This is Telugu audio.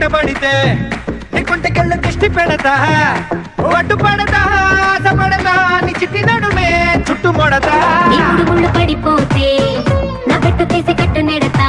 పడితే నీ కుంటకెళ్ళ దిష్టి పెడతా అడ్డు పడతా ఆశ పడతా నీ చిట్టి నడుమే చుట్టూ మొడతా పడిపోతే నా పెట్టు తీసి కట్టు నెడతా